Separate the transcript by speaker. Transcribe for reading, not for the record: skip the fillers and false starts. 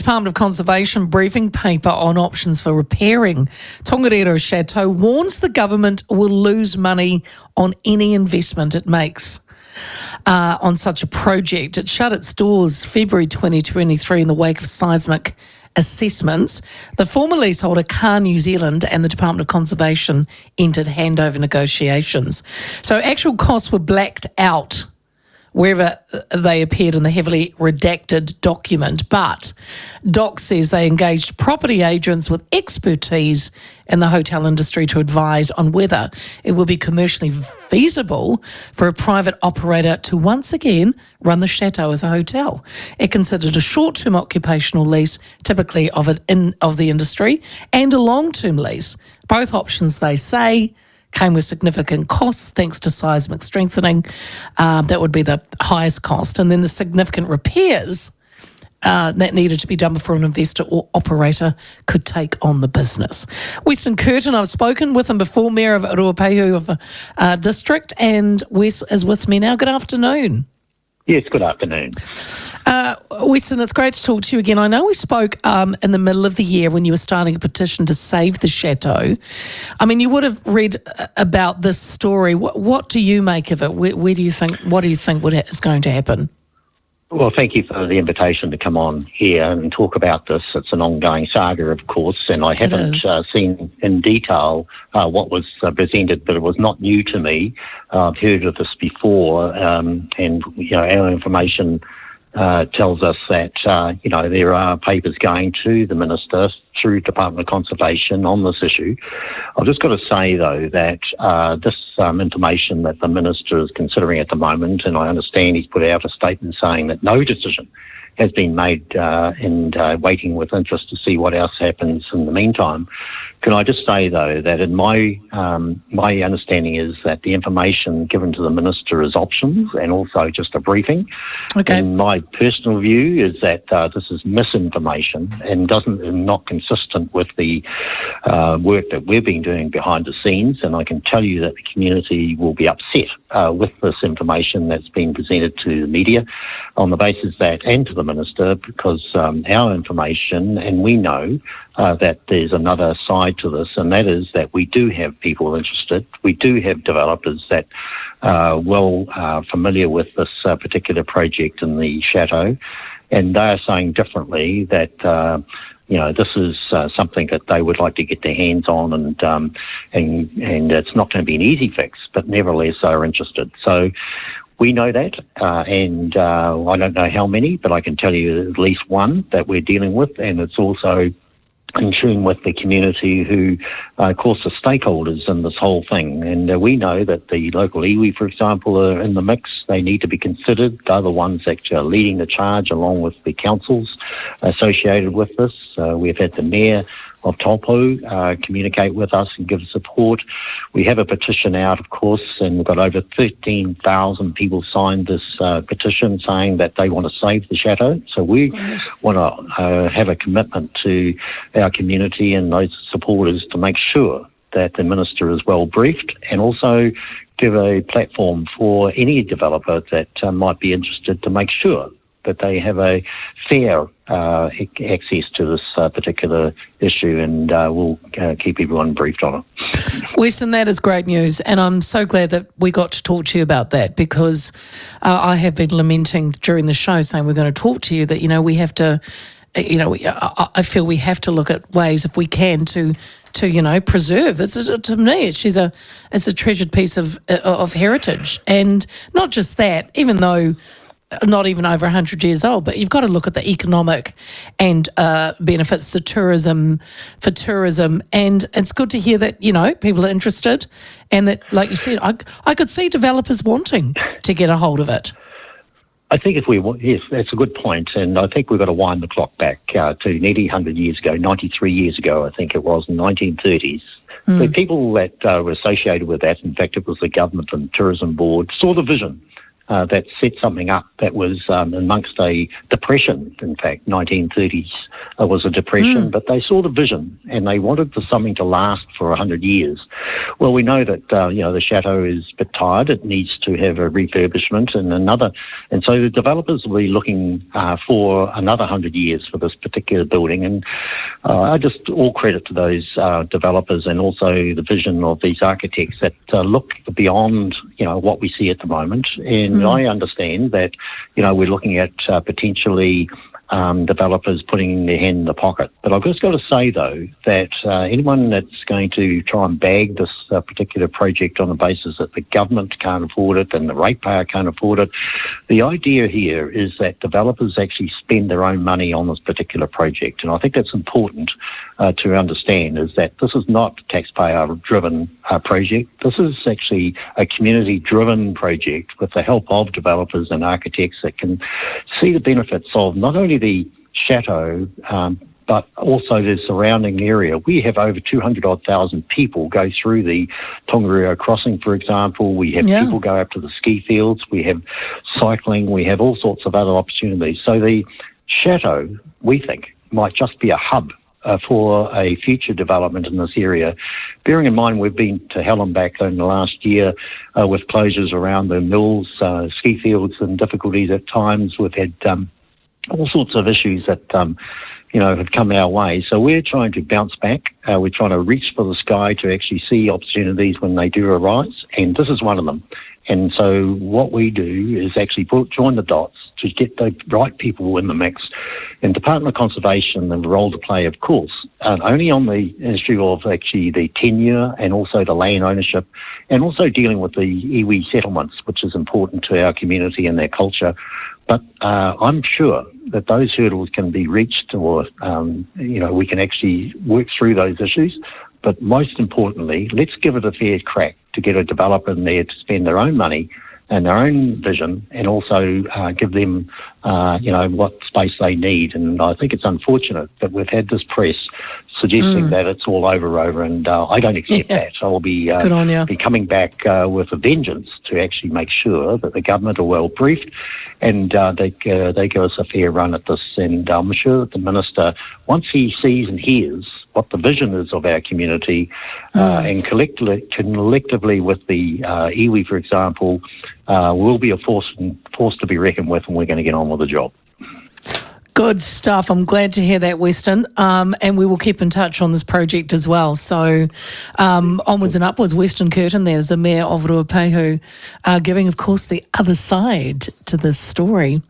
Speaker 1: Department of Conservation briefing paper on options for repairing Tongariro Chateau warns the government will lose money on any investment it makes on such a project. It shut its doors February 2023 in the wake of seismic assessments. The former leaseholder, Car New Zealand, and the Department of Conservation entered handover negotiations. So actual costs were blacked out wherever they appeared in the heavily redacted document. But Doc says they engaged property agents with expertise in the hotel industry to advise on whether it will be commercially feasible for a private operator to once again run the chateau as a hotel. It considered a short-term occupational lease, typically of the industry, and a long-term lease. Both options, they say, came with significant costs thanks to seismic strengthening. That would be the highest cost. And then the significant repairs that needed to be done before an investor or operator could take on the business. Weston Kirton, I've spoken with him before, Mayor of Ruapehu District, and Wes is with me now. Good afternoon.
Speaker 2: Yes, good afternoon.
Speaker 1: Weston, it's great to talk to you again. I know we spoke in the middle of the year when you were starting a petition to save the chateau. I mean, you would have read about this story. What do you make of it? What do you think is going to happen?
Speaker 2: Well, thank you for the invitation to come on here and talk about this. It's an ongoing saga, of course, and I haven't seen in detail what was presented, but it was not new to me. I've heard of this before, and our information tells us that there are papers going to the Minister through Department of Conservation on this issue. I've just got to say, though, that this information that the Minister is considering at the moment, and I understand he's put out a statement saying that no decision has been made and waiting with interest to see what else happens in the meantime. Can I just say, though, that in my understanding is that the information given to the Minister is options and also just a briefing.
Speaker 1: Okay.
Speaker 2: And my personal view is that this is misinformation and not consistent with the work that we've been doing behind the scenes. And I can tell you that the community will be upset with this information that's been presented to the media on the basis that, and to the Minister, because our information, and we know that there's another side to this, and that is that we do have people interested. We do have developers that are well familiar with this particular project in the chateau, and they are saying differently that this is something that they would like to get their hands on, and it's not going to be an easy fix, but nevertheless they're interested. So we know that, and I don't know how many, but I can tell you at least one that we're dealing with, and it's also in tune with the community who, of course, are stakeholders in this whole thing. And we know that the local iwi, for example, are in the mix. They need to be considered. They're the ones that are leading the charge along with the councils associated with this. We've had the Mayor of Taupo communicate with us and give support. We have a petition out, of course, and we've got over 13,000 people signed this petition saying that they want to save the chateau. So we want to have a commitment to our community and those supporters to make sure that the Minister is well briefed, and also give a platform for any developer that might be interested to make sure that they have a fair access to this particular issue, and we'll keep everyone briefed on it.
Speaker 1: Weston, that is great news, and I'm so glad that we got to talk to you about that, because I have been lamenting during the show, saying we're going to talk to you, that, we have to, I feel we have to look at ways, if we can, to preserve. To me, it's a treasured piece of heritage, and not just that, even though not even over 100 years old, but you've got to look at the economic and benefits, for tourism, and it's good to hear that, people are interested, and that, like you said, I could see developers wanting to get a hold of it.
Speaker 2: I think yes, that's a good point, and I think we've got to wind the clock back to nearly 100 years ago, 93 years ago, I think it was, in the 1930s. The people that were associated with that, in fact, it was the Government and Tourism Board, saw the vision that set something up that was amongst a depression, in fact, 1930s was a depression, but they saw the vision and they wanted for something to last for 100 years. Well, we know that, the chateau is a bit tired. It needs to have a refurbishment and so the developers will be looking for another 100 years for this particular building. And I just all credit to those developers and also the vision of these architects that look beyond, what we see at the moment. And I understand that, we're looking at potentially developers putting their hand in the pocket. But I've just got to say, though, that anyone that's going to try and bag this particular project on the basis that the government can't afford it and the ratepayer can't afford it, the idea here is that developers actually spend their own money on this particular project. And I think that's important to understand, is that this is not a taxpayer-driven project. This is actually a community-driven project with the help of developers and architects that can see the benefits of not only the chateau, but also the surrounding area. We have over 200,000 people go through the Tongariro crossing, for example. We have people go up to the ski fields. We have cycling. We have all sorts of other opportunities. So the chateau, we think, might just be a hub for a future development in this area. Bearing in mind we've been to hell and back in the last year with closures around the mills, ski fields and difficulties at times. We've had all sorts of issues that, have come our way. So we're trying to bounce back. We're trying to reach for the sky to actually see opportunities when they do arise, and this is one of them. And so what we do is actually join the dots to get the right people in the mix. And Department of Conservation, the role to play, of course, only on the issue of actually the tenure and also the land ownership, and also dealing with the iwi settlements, which is important to our community and their culture. But I'm sure that those hurdles can be reached, or, we can actually work through those issues. But most importantly, let's give it a fair crack to get a developer in there to spend their own money and their own vision, and also give them, what space they need. And I think it's unfortunate that we've had this press suggesting that it's all over, and I don't accept that. I will be coming back with a vengeance to actually make sure that the government are well briefed and they give us a fair run at this. And I'm sure that the Minister, once he sees and hears what the vision is of our community, and collectively with the iwi, for example, will be a force to be reckoned with, and we're going to get on with the job.
Speaker 1: Good stuff. I'm glad to hear that, Weston. And we will keep in touch on this project as well. So onwards and upwards. Weston Kirton, there's the Mayor of Ruapehu, giving, of course, the other side to this story.